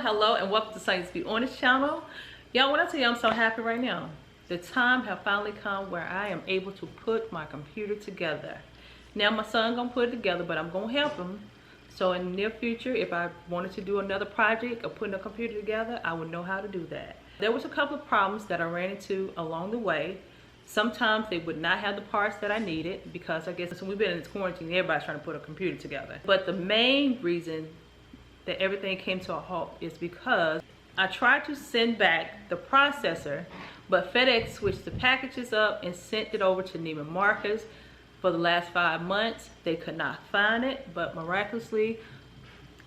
hello, and welcome to Saints Be On this channel. Y'all, when I tell you I'm so happy right now, the time have finally come where I am able to put my computer together. Now my son gonna put it together, but I'm gonna help him. So in the near future, if I wanted to do another project of putting a computer together, I would know how to do that. There was a couple of problems that I ran into along the way. Sometimes they would not have the parts that I needed because I guess since we've been in this quarantine, everybody's trying to put a computer together. But the main reason that everything came to a halt is because I tried to send back the processor, but FedEx switched the packages up and sent it over to Neiman Marcus. For the last 5 months, they could not find it, but miraculously,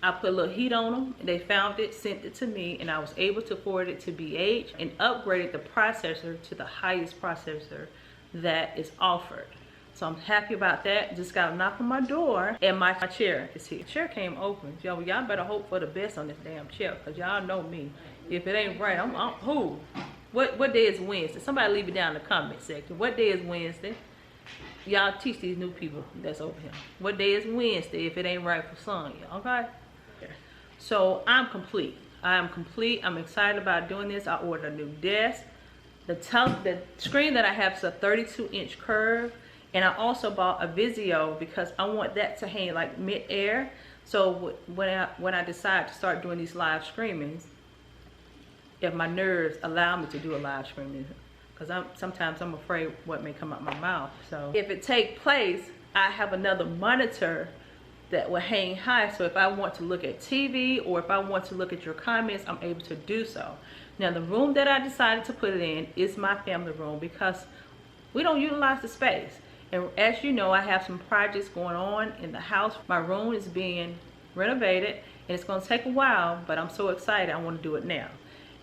I put a little heat on them, and they found it, sent it to me, and I was able to forward it to BH and upgraded the processor to the highest processor that is offered. So I'm happy about that. Just got a knock on my door, and my chair is here. The chair came open. Y'all better hope for the best on this damn chair, because y'all know me. If it ain't right, I'm who? What day is Wednesday? Somebody leave it down in the comment section. What day is Wednesday? Y'all teach these new people that's over here. What day is Wednesday if it ain't right for Sonya, okay? So I'm complete. I am complete. I'm excited about doing this. I ordered a new desk. The screen that I have is a 32-inch curve. And I also bought a Vizio because I want that to hang like mid-air. So when I decide to start doing these live streamings, if my nerves allow me to do a live streaming, because sometimes I'm afraid what may come out my mouth. So if it take place, I have another monitor that will hang high. So if I want to look at TV or if I want to look at your comments, I'm able to do so. Now the room that I decided to put it in is my family room because we don't utilize the space. And as you know, I have some projects going on in the house. My room is being renovated and it's gonna take a while, but I'm so excited I wanna do it now.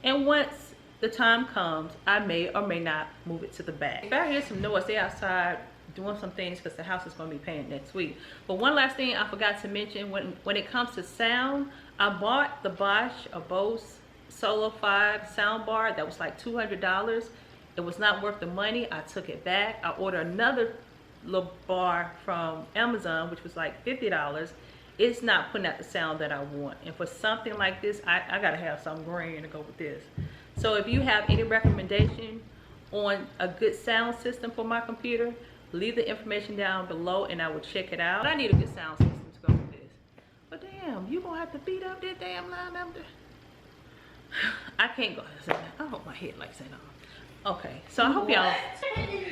And once the time comes, I may or may not move it to the back. If I hear some noise, they outside doing some things because the house is gonna be painted next week. But one last thing I forgot to mention, when it comes to sound, I bought the Bosch, a Bose Solo 5 sound bar that was like $200. It was not worth the money. I took it back. I ordered another little bar from Amazon, which was like $50. It's not putting out the sound that I want. And for something like this, I gotta have some green to go with this. So if you have any recommendation on a good sound system for my computer, leave the information down below and I will check it out. I need a good sound system to go with this. But damn, you gonna have to beat up that damn line up there. I can't go. I hope my head likes that on. Okay, so I hope y'all,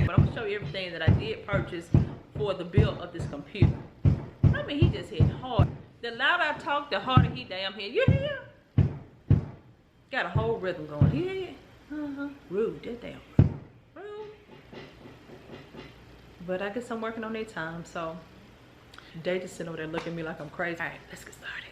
but I'm gonna show you everything that I did purchase for the build of this computer. I mean, he just hit hard. The louder I talk, the harder he damn hit. You hear? Got a whole rhythm going. You hear? Rude, that damn rude. But I guess I'm working on their time, so they just sitting over there looking at me like I'm crazy. All right, let's get started.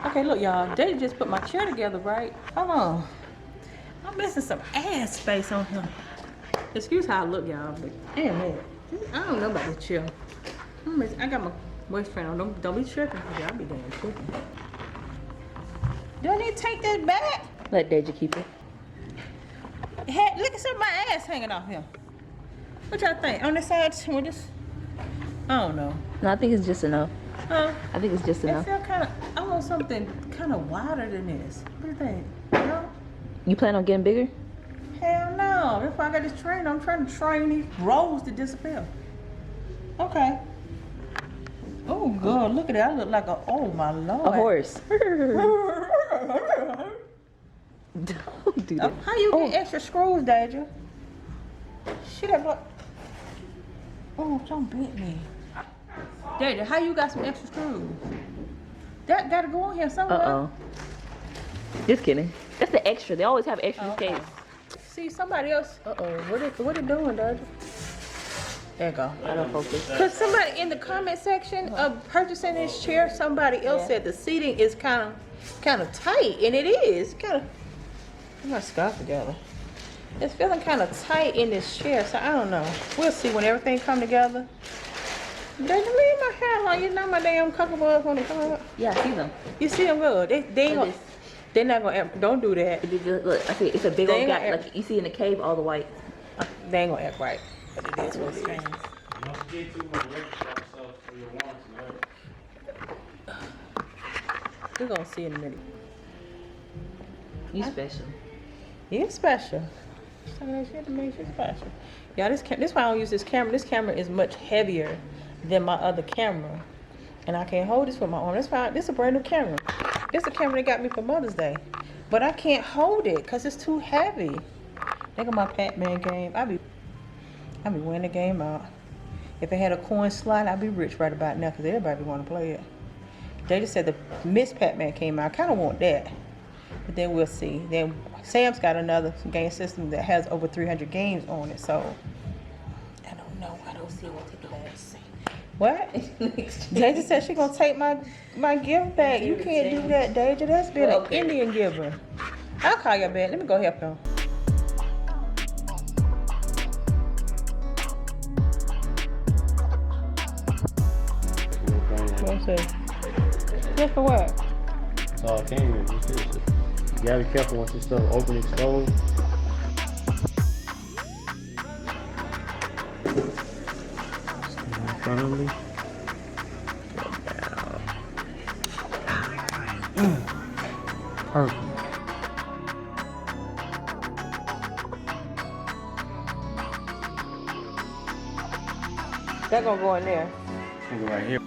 Okay, look, y'all. They just put my chair together, right? Hold on. I'm missing some ass space on here. Excuse how I look, y'all. But damn it. I don't know about this chair. I got my boyfriend on. Don't be tripping. Y'all be damn tripping. Do I need to take that back? Let Deja keep it. Hey, look at some of my ass hanging off here. What y'all think? On this side, with this? I don't know. No, I think it's just enough. Huh? I think it's just enough. It feel kind of, I want something kind of wider than this. What do you think? No? You plan on getting bigger? Hell no. That's why I got this trainer. I'm trying to train these rolls to disappear. Okay. Oh, God. Look at that. I look like oh, my Lord. A horse. Don't do that. How you get extra screws, Deja? Shit, oh, don't beat me. Deja, how you got some extra screws? That gotta go on here somewhere. Uh-oh. Just kidding. That's the extra. They always have extra Okay. case. See, somebody else. Uh-oh. What it doing, Deja? There you go. I don't focus. Because somebody in the comment section of purchasing this chair, somebody else said the seating is kind of kind of tight, and it is kind of. Put my scarf together. It's feeling kind of tight in this chair, so I don't know. We'll see when everything come together. Did you leave my hair on? You know my damn cuckabugs want to come up. Yeah, I see them. You see them good. They ain't gonna. They're not gonna. Don't do that. Look, I see it's a big They old ain't gap. gonna Like you see in the cave, all the white. They ain't gonna act right. But it is what it is. Don't get too much electric stuff for your wants and everything. We're gonna see in a minute. You special. You're special. She's special. Yeah, this why I don't use this camera. This camera is much heavier than my other camera, and I can't hold this with my arm. That's why this is a brand new camera. This is a camera they got me for Mother's Day, but I can't hold it because it's too heavy. Look at my Pac-Man game. I be winning the game out. If it had a coin slot, I'd be rich right about now because everybody want to play it. They just said the Miss Pac-Man came out. I kind of want that, but then we'll see. Then Sam's got another game system that has over 300 games on it, so I don't know. I don't see what to take it back. What? Deja said she gonna take my gift back. You can't do that, Deja. That's been an Indian giver. I'll call your back. Let me go help him. What's it? Just for what? That's all I came in. Just this. You gotta be careful once this stuff open exposed. Firmly. Perfect. That gonna go in there. Go right here.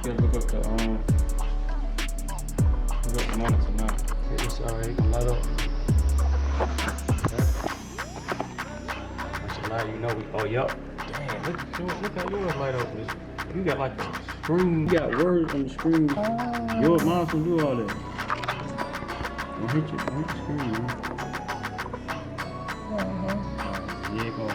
Look up the monitor now. It's already can light up. That's a light, you know we. Oh, yup. Damn, look how yours light up. You got like a screen. You got words on the screen. Yours, mine can do all that. Don't hit the screen, man. Yeah, go.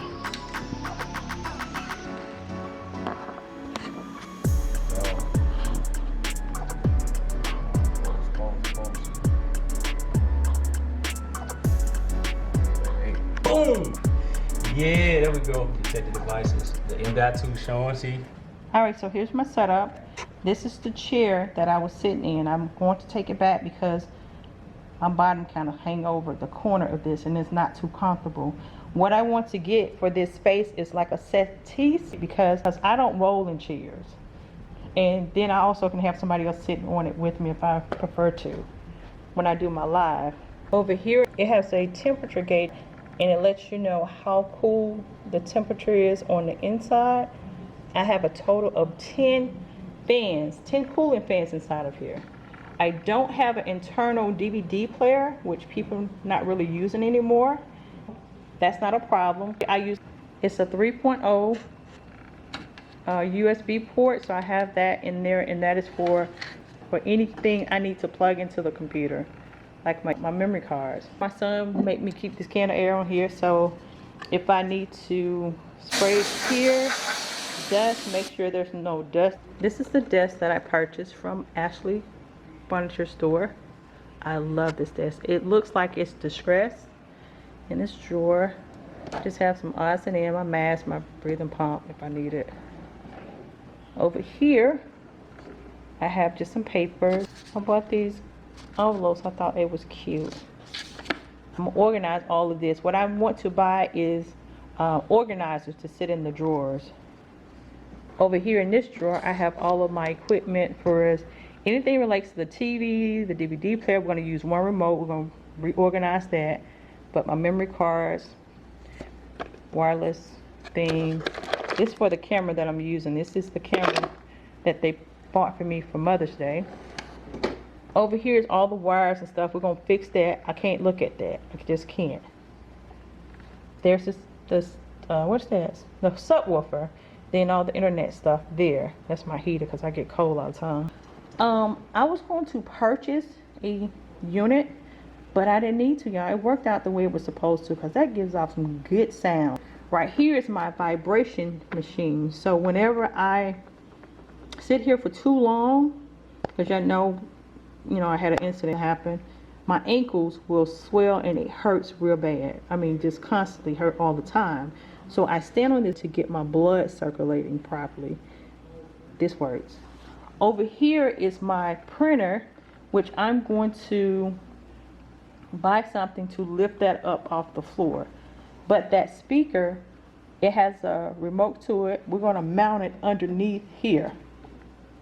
Boom! Yeah, there we go. Detect the devices. The M.2 showing, see? All right, so here's my setup. This is the chair that I was sitting in. I'm going to take it back because my bottom kind of hang over the corner of this and it's not too comfortable. What I want to get for this space is like a settee because I don't roll in chairs. And then I also can have somebody else sitting on it with me if I prefer to when I do my live. Over here, it has a temperature gauge and it lets you know how cool the temperature is on the inside. I have a total of 10 fans, 10 cooling fans inside of here. I don't have an internal DVD player, which people are not really using anymore. That's not a problem. It's a 3.0 USB port, so I have that in there, and that is for anything I need to plug into the computer, like my memory cards. My son made me keep this can of air on here, so if I need to spray it here, dust, make sure there's no dust. This is the desk that I purchased from Ashley Furniture Store. I love this desk. It looks like it's distressed. In this drawer, just have some odds and ends, my mask, my breathing pump if I need it. Over here, I have just some papers. I bought these envelopes. I thought it was cute. I'm gonna organize all of this. What I want to buy is organizers to sit in the drawers. Over here in this drawer, I have all of my equipment for anything relates to the TV, the DVD player. We're going to use one remote. We're going to reorganize that. But my memory cards, wireless thing. This is for the camera that I'm using. This is the camera that they bought for me for Mother's Day. Over here is all the wires and stuff. We're going to fix that. I can't look at that. I just can't. There's this what's that? The subwoofer. Then all the internet stuff there. That's my heater because I get cold all the time. I was going to purchase a unit, but I didn't need to, y'all. It worked out the way it was supposed to because that gives off some good sound. Right here is my vibration machine. So whenever I sit here for too long, because y'all know, I had an incident happen, my ankles will swell and it hurts real bad. I mean, just constantly hurt all the time. So I stand on it to get my blood circulating properly. This works. Over here is my printer, which I'm going to buy something to lift that up off the floor. But that speaker, it has a remote to it. We're going to mount it underneath here,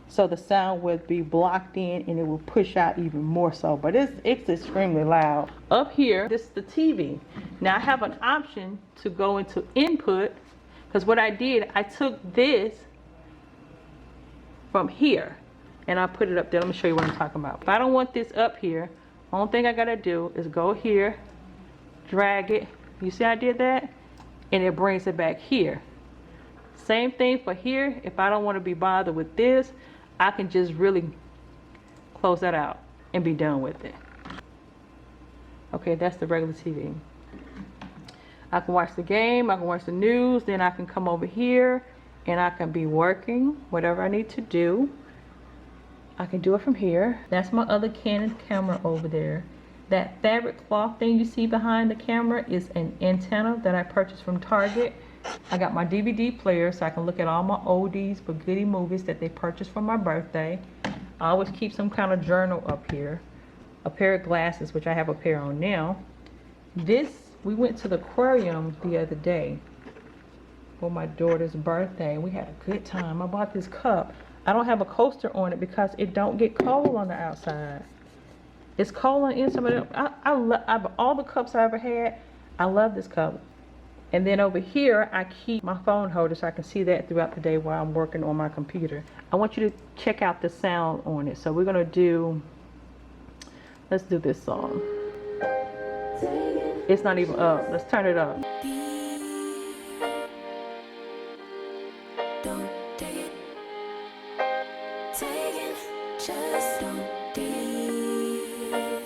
so the sound would be blocked in and it will push out even more so. But it's extremely loud. Up here, this is the TV. Now I have an option to go into input, because what I did, I took this from here and I put it up there. Let me show you what I'm talking about. If I don't want this up here, only thing I gotta do is go here, drag it. You see I did that? And it brings it back here. Same thing for here. If I don't want to be bothered with this, I can just really close that out and be done with it. Okay, that's the regular TV. I can watch the game, I can watch the news, then I can come over here and I can be working, whatever I need to do. I can do it from here. That's my other Canon camera over there. That fabric cloth thing you see behind the camera is an antenna that I purchased from Target. I got my DVD player so I can look at all my oldies but goodie movies that they purchased for my birthday. I always keep some kind of journal up here. A pair of glasses, which I have a pair on now. We went to the aquarium the other day for my daughter's birthday. We had a good time. I bought this cup. I don't have a coaster on it because it don't get cold on the outside. It's cold on the inside. I love all the cups I ever had. I love this cup. And then over here, I keep my phone holder so I can see that throughout the day while I'm working on my computer. I want you to check out the sound on it. So we're gonna let's do this song. It's not even up. Let's turn it up. Don't take it. Take it. Just don't leave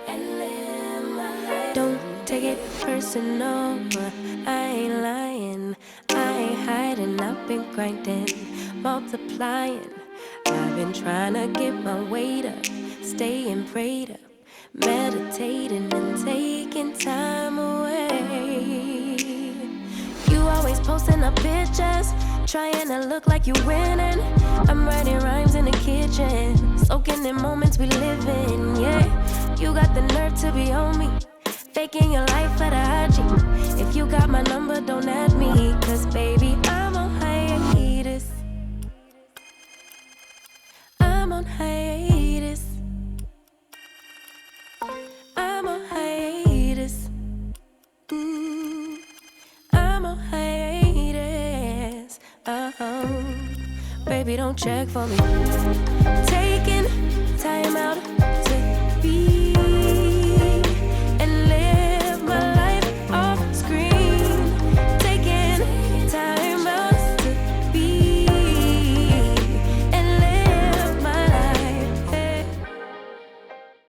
and live my life. Don't take it personal. I ain't lying. I ain't hiding. I've been grinding, multiplying. I've been trying to get my weight up, staying prayed up, meditating and taking time away. You always posting up pictures, trying to look like you winning. I'm writing rhymes in the kitchen, soaking in moments we live in. Yeah, you got the nerve to be on me, faking your life for the IG. If you got my number, don't add me, cause baby, I'm on hiatus. I'm on hiatus. I'm on hiatus. I'm on hiatus. Baby, don't check for me. Take